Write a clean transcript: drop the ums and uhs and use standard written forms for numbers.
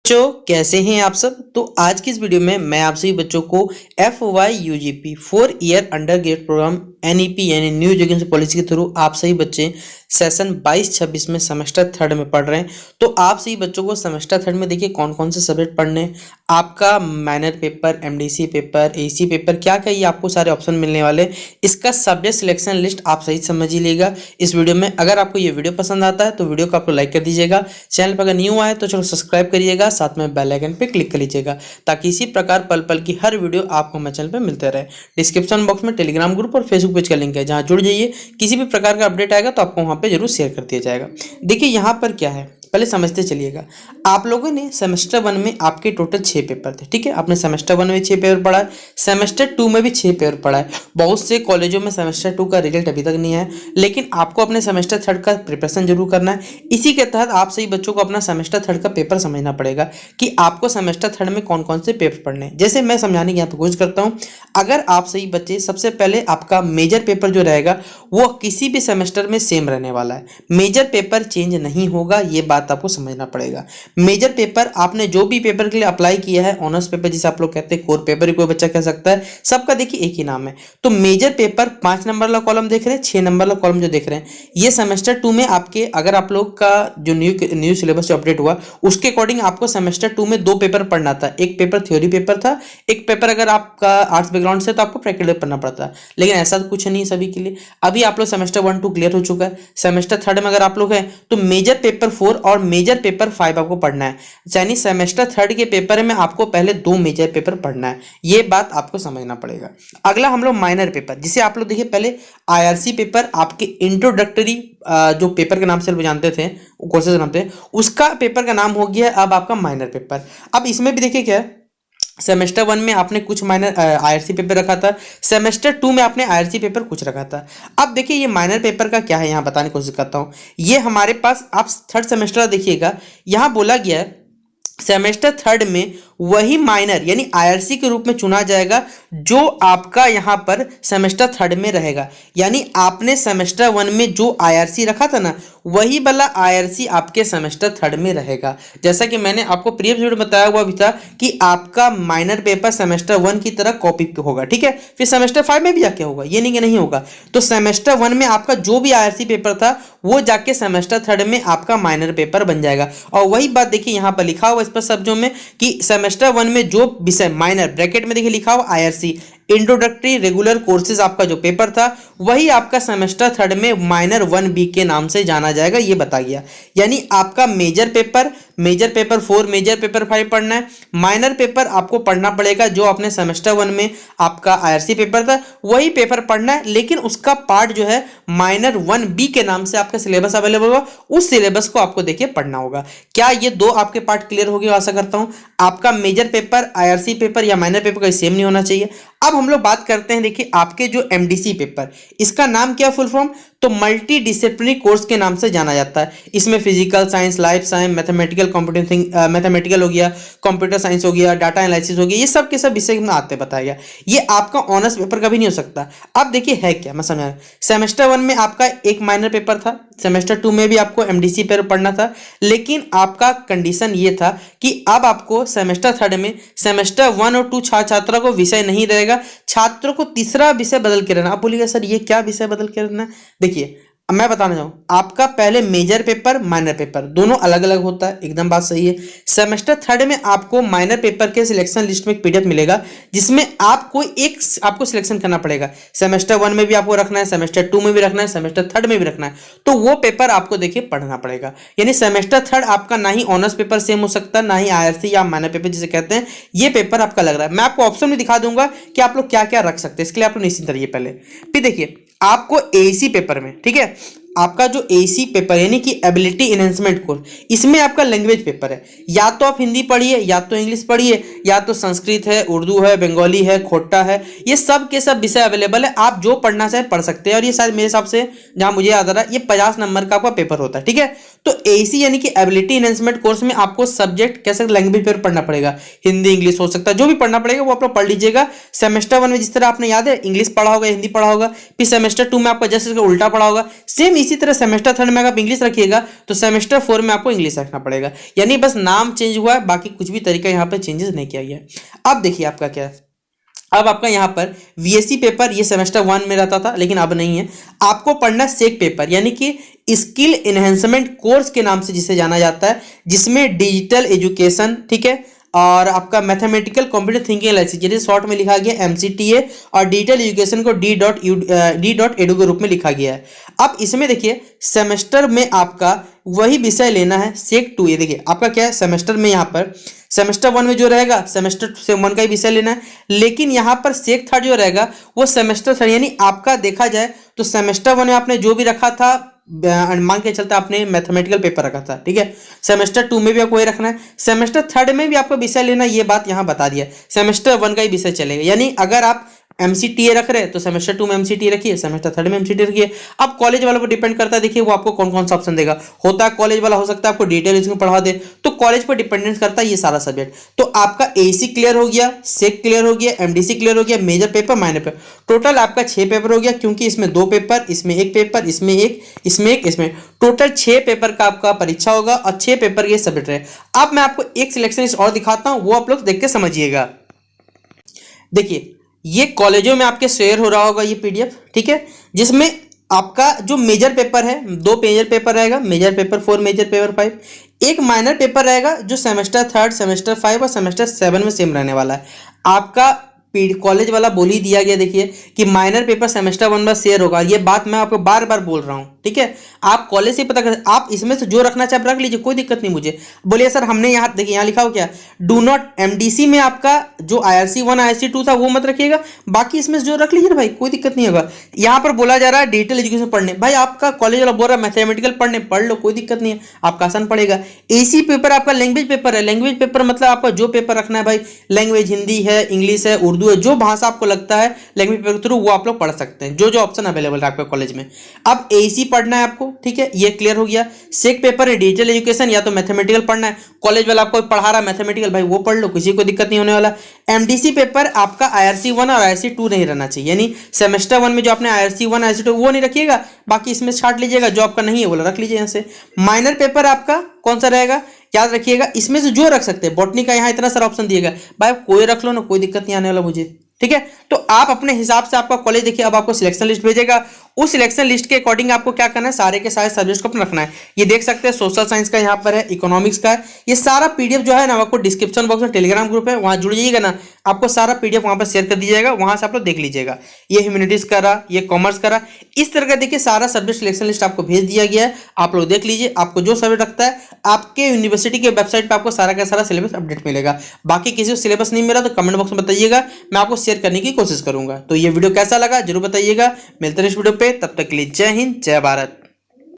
बच्चों कैसे हैं आप सब। तो आज की इस वीडियो में मैं आप सभी बच्चों को FYUGP 4 year under grade program NEP यानी न्यू एजुकेशन पॉलिसी के थ्रू आप सभी बच्चे सेशन 22-26 में सेमेस्टर थर्ड में पढ़ रहे हैं। तो आप सभी बच्चों को सेमेस्टर थर्ड में देखिए कौन कौन से सब्जेक्ट पढ़ने हैं। आपका minor paper, MDC paper, AC paper, क्या क्या ये आपको सारे ऑप्शन मिलने वाले हैं। इसका सब्जेक्ट सिलेक्शन लिस्ट आप सही समझ ही लेगा इस वीडियो में। अगर आपको ये वीडियो पसंद आता है तो वीडियो को आपको लाइक कर दीजिएगा। चैनल पर अगर न्यू आए तो चलो सब्सक्राइब करिएगा, साथ में बेल आइकन पे क्लिक कर लीजिएगा ताकि इसी प्रकार पल पल की हर वीडियो आपको हमारे चैनल पे मिलते रहे। डिस्क्रिप्शन बॉक्स में टेलीग्राम ग्रुप और फेसबुक पेज का लिंक है, जहां जुड़ जाइए। किसी भी प्रकार का अपडेट आएगा तो आपको वहां पे जरूर शेयर कर दिया जाएगा। देखिए यहाँ पर क्या है, पहले समझते चलिएगा। आप लोगों ने सेमेस्टर 1 में आपके टोटल 6 पेपर थे, ठीक है। आपने सेमेस्टर 1 में 6 पेपर पढ़ा है, सेमेस्टर 2 में भी 6 पेपर पढ़ा है। बहुत से कॉलेजों में सेमेस्टर 2 का रिजल्ट अभी तक नहीं आया, लेकिन आपको अपने सेमेस्टर थर्ड का प्रिपरेशन जरूर करना है। इसी के तहत आप सभी बच्चों को अपना सेमेस्टर थर्ड का पेपर समझना पड़ेगा कि आपको सेमेस्टर थर्ड में कौन कौन से पेपर पढ़ने हैं। जैसे मैं समझाने की यहाँ पर कोशिश करता हूँ। अगर आप सही बच्चे, सबसे पहले आपका मेजर पेपर जो रहेगा वो किसी भी सेमेस्टर में सेम रहने वाला है। मेजर पेपर चेंज नहीं होगा, ये बात आपको समझना पड़ेगा। मेजर पेपर आपने जो भी पेपर के लिए अप्लाई किया है, ऑनर्स पेपर जिसे आप लोग कहते हैं, कोर पेपर कोई बच्चा कह सकता है, सबका देखिए एक ही नाम है। तो मेजर पेपर 5 नंबर वाला कॉलम देख रहे हैं, 6 नंबर वाला कॉलम जो देख रहे हैं, ये सेमेस्टर 2 में आपके, अगर आप लोग का जो न्यू सिलेबस जो अपडेट हुआ उसके अकॉर्डिंग आपको सेमेस्टर 2 में 2 पेपर पढ़ना था। एक पेपर थ्योरी पेपर था, एक पेपर अगर आपका आर्ट्स बैकग्राउंड से तो आपको प्रैक्टिकल पढ़ना पड़ता है। लेकिन ऐसा तो कुछ नहीं है सभी के लिए। अभी आप लोग सेमेस्टर 1-2 क्लियर हो चुका है। सेमेस्टर थर्ड में अगर आप लोग हैं तो मेजर पेपर 4 और मेजर पेपर 5 आपको पढ़ना है। यानी सेमेस्टर थर्ड के पेपर में आपको पहले 2 मेजर पेपर पढ़ना है, ये बात आपको समझना पड़ेगा। अगला हम लोग माइनर पेपर, जिसे आप लोग देखिए पहले IRC पेपर, आपके इंट्रोडक्टरी जो पेपर के नाम से जानते थे, कोर्सेज नाम थे, उसका पेपर का नाम हो गया अब आपका माइनर पेपर। अब इसमें भी देखिए क्या है, सेमेस्टर 1 में आपने कुछ माइनर IRC पेपर रखा था, सेमेस्टर 2 में आपने IRC पेपर कुछ रखा था। अब देखिए ये माइनर पेपर का क्या है, यहाँ बताने की कोशिश करता हूँ। ये हमारे पास, आप थर्ड सेमेस्टर देखिएगा, यहाँ बोला गया है सेमेस्टर थर्ड में वही माइनर यानी IRC के रूप में चुना जाएगा जो आपका यहाँ पर सेमेस्टर थर्ड में रहेगा। यानी आपने सेमेस्टर 1 में जो IRC रखा था ना, वही वाला IRC आपके सेमेस्टर थर्ड में रहेगा। जैसा कि मैंने आपको प्रीवियस वीडियो में बताया हुआ भी था कि आपका माइनर पेपर सेमेस्टर 1 की तरह कॉपी होगा, ठीक है। फिर सेमेस्टर 5 में भी जाके होगा, ये नहीं कि नहीं होगा। तो सेमेस्टर 1 में आपका जो भी IRC पेपर था वो जाके सेमेस्टर थर्ड में आपका माइनर पेपर बन जाएगा। और वही बात देखिए यहाँ पर लिखा हुआ इस पर शब्दों में कि सेमेस्टर 1 में जो विषय माइनर, ब्रैकेट में देखिए लिखा हुआ IRC इंट्रोडक्टरी रेगुलर कोर्सेज आपका जो पेपर था वही आपका सेमेस्टर थर्ड में माइनर 1B के नाम से जाना जाएगा, ये बता गया। यानी आपका मेजर पेपर 4, मेजर पेपर 5 पढ़ना है। माइनर पेपर आपको पढ़ना पड़ेगा जो आपने सेमेस्टर 1 में आपका IRC पेपर था वही पेपर पढ़ना है, लेकिन उसका पार्ट जो है माइनर 1B के नाम से आपका सिलेबस अवेलेबल होगा, उस सिलेबस को आपको देखिए पढ़ना होगा। क्या ये 2 आपके पार्ट क्लियर हो गए? आशा करता हूं आपका मेजर पेपर, IRC पेपर या माइनर पेपर का सेम नहीं होना चाहिए। अब हम लोग बात करते हैं, देखिए आपके जो MDC पेपर, इसका नाम क्या फुल फॉर्म, तो मल्टी डिसिप्लिनरी कोर्स के नाम से जाना जाता है। इसमें physical science, life science, mathematical, mathematical हो गया, कंप्यूटर साइंस हो गया, डाटा एनालिसिस हो गया, ये सब के सब विषय में आते बताया गया। ये आपका ऑनर्स पेपर कभी नहीं हो सकता। अब देखिए है क्या, मैं समझा। सेमेस्टर 1 में आपका एक माइनर पेपर था, सेमेस्टर 2 में भी आपको MDC पेपर पढ़ना था, लेकिन आपका कंडीशन ये था कि अब आपको सेमेस्टर थर्ड में सेमेस्टर 1 और 2 छात्रों को विषय नहीं रहेगा, छात्रों को तीसरा विषय बदल के रहना। आप बोलिएगा सर ये क्या विषय बदल के रहना? देखिए मैं बताना चाहूँ, आपका पहले मेजर पेपर, माइनर पेपर दोनों अलग अलग होता है, एकदम बात सही है। सेमेस्टर थर्ड में आपको माइनर पेपर के सिलेक्शन लिस्ट में एक PDF मिलेगा जिसमें आपको आपको सिलेक्शन करना पड़ेगा। सेमेस्टर 1 में भी आपको रखना है, सेमेस्टर 2 में भी रखना है, सेमेस्टर थर्ड में भी रखना है, तो वो पेपर आपको देखिए पढ़ना पड़ेगा। यानी सेमेस्टर थर्ड आपका ना ही ऑनर्स पेपर सेम हो सकता है, ना ही IRC या माइनर पेपर जिसे कहते हैं, ये पेपर आपका लग रहा है। मैं आपको ऑप्शन में दिखा दूंगा कि आप लोग क्या क्या रख सकते हैं, इसके लिए आप लोग निश्चिंत रहिए। पहले फिर देखिए आपको AC पेपर में, ठीक है, आपका जो AC पेपर यानी कि एबिलिटी एनहेंसमेंट कोर्स, इसमें आपका लैंग्वेज पेपर है। या तो आप हिंदी पढ़िए, या तो इंग्लिश पढ़िए, या तो संस्कृत है, उर्दू है, बंगाली है, खोटा है, ये सब के सब विषय अवेलेबल है। आप जो पढ़ना चाहे पढ़ सकते हैं। और ये शायद मेरे हिसाब से, जहां मुझे याद आ रहा है, ये 50 नंबर का आपका पेपर होता है, ठीक है। तो AC यानी कि एबिलिटी एनहेंसमेंट कोर्स में आपको सब्जेक्ट कैसे लैंग्वेज पेपर पढ़ना पड़ेगा, हिंदी इंग्लिश हो सकता है, जो भी पढ़ना पड़ेगा वो आप लोग पढ़ लीजिएगा। सेमेस्टर 1 में जिस तरह आपने याद है इंग्लिश पढ़ा होगा, हिंदी पढ़ा होगा, फिर सेमेस्टर 2 में आपका जस्ट उल्टा पढ़ा होगा, सेम इसी तरह सेमेस्टर थर्ड में आप इंग्लिश रखिएगा तो सेमेस्टर 4 में आपको इंग्लिश रखना पड़ेगा। यानी बस नाम चेंज हुआ है, बाकी कुछ भी तरीका यहाँ पर चेंजेस नहीं किया गया है। अब देखिए आपका क्या है, अब आपका यहाँ पर वीएससी पेपर ये सेमेस्टर 1 में रहता था लेकिन अब नहीं है। आपको पढ़ना सेक पेपर यानी कि स्किल एनहेंसमेंट कोर्स के नाम से जिसे जाना जाता है, जिसमें डिजिटल एजुकेशन, ठीक है, और आपका मैथमेटिकल कंप्यूटर थिंकिंग एनालिसिस, जिसे शॉर्ट में लिखा गया MCTA, और डिजिटल एजुकेशन को D.edu के रूप में लिखा गया है। अब इसमें देखिए सेमेस्टर में आपका वही विषय लेना है सेक 2। ये देखिए आपका क्या है, सेमेस्टर में यहाँ पर सेमेस्टर 1 में जो रहेगा सेमेस्टर 1 का ही विषय लेना है, लेकिन यहाँ पर सेक थर्ड जो रहेगा वो सेमेस्टर थर्ड, यानी आपका देखा जाए तो सेमेस्टर 1 में आपने जो भी रखा था, मान के चलता आपने मैथमेटिकल पेपर रखा था, ठीक है, सेमेस्टर 2 में भी आपको ये रखना है, सेमेस्टर थर्ड में भी आपको विषय लेना, ये बात यहाँ बता दिया, सेमेस्टर 1 का ही विषय चलेगा। यानी अगर आप MCTA रख रहे हैं तो सेमेस्टर 2 में MCTA रखिए, सेमेस्टर थर्ड में MCTA रखिए। अब कॉलेज वालों पर डिपेंड करता है, देखिए वो आपको कौन कौन सा ऑप्शन देगा। होता है कॉलेज वाला हो सकता है आपको डिटेल इसमें पढ़ा दे, तो कॉलेज पर डिपेंडेंस करता है ये सारा सब्जेक्ट। तो आपका AC क्लियर हो गया, सेक क्लियर हो गया, MDC क्लियर हो गया, major paper, minor paper, total आपका 6 पेपर हो गया, क्योंकि इसमें 2 पेपर, इसमें 1 पेपर, इसमें 1, इसमें 1, इसमें टोटल 6 पेपर का आपका परीक्षा होगा और 6 पेपर के सब्जेक्ट रहे। अब मैं आपको एक सिलेक्शन लिस्ट और दिखाता हूं, वो आप लोग देख के समझिएगा। देखिए ये कॉलेजों में आपके शेयर हो रहा होगा ये PDF, ठीक है, जिसमें आपका जो मेजर पेपर है, 2 मेजर पेपर रहेगा, मेजर पेपर 4, मेजर पेपर 5, एक माइनर पेपर रहेगा जो सेमेस्टर 3, सेमेस्टर 5 और सेमेस्टर 7 में सेम रहने वाला है। आपका कॉलेज वाला बोल ही दिया गया, देखिए कि माइनर पेपर सेमेस्टर 1 में शेयर होगा। ये बात मैं आपको बार बार बोल रहा हूँ, ठीक है, आप कॉलेज से पता कर, आप इसमें से जो रखना चाहे रख लीजिए, कोई दिक्कत नहीं मुझे। बोलिए सर हमने यहाँ देखिए यहाँ लिखा हो क्या, डू नॉट MDC में आपका जो IRC 1 IRC 2 था वो मत रखिएगा, बाकी इसमें से जो रख लीजिए भाई, कोई दिक्कत नहीं होगा। यहाँ पर बोला जा रहा है डिजिटल एजुकेशन पढ़ने, भाई आपका कॉलेज वाला बोल रहा है मैथमेटिकल पढ़ने, पढ़ लो, कोई दिक्कत नहीं है, आपका आसान पड़ेगा। AC पेपर आपका लैंग्वेज पेपर है, लैंग्वेज पेपर मतलब आपका जो पेपर रखना है भाई, लैंग्वेज हिंदी है, इंग्लिश है, उर्दू है, जो भाषा आपको लगता है लैंग्वेज पेपर के थ्रू वो आप लोग पढ़ सकते हैं, जो जो ऑप्शन अवेलेबल है आपके कॉलेज में। अब AC पढ़ना है आपको, ठीक है, ये क्लियर हो गया। सेक पेपर है डिजिटल एजुकेशन, या तो मैथमेटिकल पढ़ना है, कॉलेज वाला आपको पढ़ा रहा है मैथमेटिकल, भाई वो पढ़ लो, किसी को दिक्कत नहीं होने वाला। MDC पेपर आपका IRC 1 और IRC 2 नहीं रहना चाहिए, यानी सेमेस्टर 1 में जो आपने IRC 1 IRC 2 वो नहीं रखिएगा, बाकी इसमें छाट लीजिएगा, जो आपका नहीं है वो रख लीजिए यहाँ से। माइनर पेपर आपका कौन सा रहेगा याद रखिएगा, इसमें से जो रख सकते हैं, बॉटनी का यहाँ इतना सारा ऑप्शन दिएगा, भाई कोई रख लो ना, कोई दिक्कत नहीं आने वाला मुझे, ठीक है। तो आप अपने हिसाब से आपका कॉलेज देखिए, अब आपको सिलेक्शन लिस्ट भेजेगा, उस सिलेक्शन लिस्ट के अकॉर्डिंग आपको क्या करना है, सारे के सारे सब्जेक्ट्स को अपना रखना है। ये देख सकते हैं सोशल साइंस का यहाँ पर है, इकोनॉमिक्स का है, ये सारा PDF जो है ना आपको डिस्क्रिप्शन बॉक्स में टेलीग्राम ग्रुप है, वहाँ जुड़ जाइएगा ना, आपको सारा PDF वहाँ पर शेयर कर दीजिएगा, वहाँ से आप लोग देख लीजिएगा। ये ह्यूमैनिटीज का रहा, ये कॉमर्स का रहा, इस तरह का देखिए सारा सब्जेक्ट सिलेक्शन लिस्ट आपको भेज दिया गया है, आप लोग देख लीजिए, आपको जो सब्जेक्ट रखता है आपके यूनिवर्सिटी के वेबसाइट पर आपको सारा का सारा सिलेबस अपडेट मिलेगा। बाकी किसी को सिलेबस नहीं मिला तो कमेंट बॉक्स में बताइएगा, मैं आपको शेयर करने की कोशिश करूंगा। तो ये वीडियो कैसा लगा जरूर बताइएगा, मिलते हैं इस वीडियो पे, तब तक के लिए जय हिंद जय भारत।